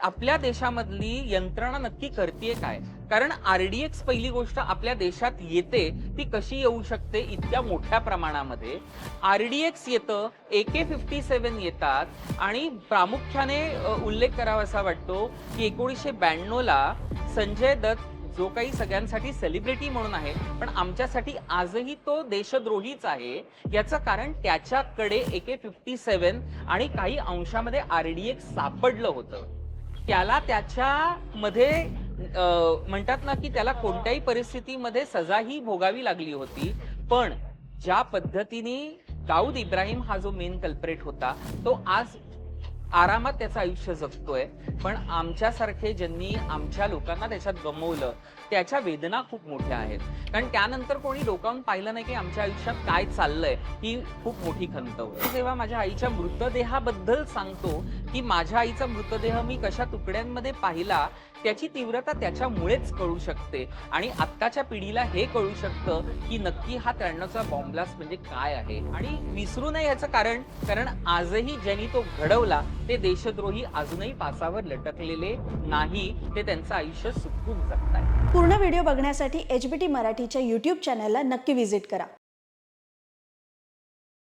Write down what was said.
आपल्या देशामधली यंत्रणा नक्की करतेय काय? कारण आरडीएक्स पहिली गोष्ट आपल्या देशात येते ती कशी येऊ शकते इतक्या मोठ्या प्रमाणामध्ये. आरडीएक्स येतं, AK-57 येतात आणि प्रामुख्याने उल्लेख करावासा वाटतो की 1992 ला संजय दत्त जो काही सगळ्यांसाठी सेलिब्रिटी म्हणून आहे, पण आमच्यासाठी आजही तो देशद्रोहीच आहे. याचं कारण त्याच्याकडे AK-57 आणि काही अंशामध्ये आरडीएक्स सापडलं होतं. त्याला त्याच्यामध्ये म्हणतात ना की त्याला कोणत्याही परिस्थितीमध्ये सजाही भोगावी लागली होती. पण ज्या पद्धतीने दाऊद इब्राहिम हा जो मेन कल्प्रेट होता, तो आज आरामात त्याचं आयुष्य जगतोय. पण आमच्यासारखे ज्यांनी आमच्या लोकांना त्याच्यात गमावलं, त्याच्या वेदना खूप मोठ्या आहेत. कारण त्यानंतर कोणी डोकावून पाहिलं नाही की आमच्या आयुष्यात काय चाललंय, ही खूप मोठी खंत होती. जेव्हा माझ्या आईच्या मृतदेहाबद्दल सांगतो की माझ्या आईचा मृतदेह मी कशा तुकड्यांमध्ये पाहिला, त्याची तीव्रता त्याच्यामुळेच कळू शकते आणि आत्ताच्या पिढीला हे कळू शकतं की नक्की हा 93चा बॉम्ब ब्लास्ट म्हणजे काय आहे. आणि विसरू नये याचं कारण आजही ज्यांनी तो घडवला ते देशद्रोही अजूनही पासावर लटकलेले नाही, ते त्यांचं आयुष्य सुखरूप जगतायत. पूर्ण व्हिडिओ बघण्यासाठी HBT मराठीच्या YouTube चॅनलला नक्की व्हिजिट करा.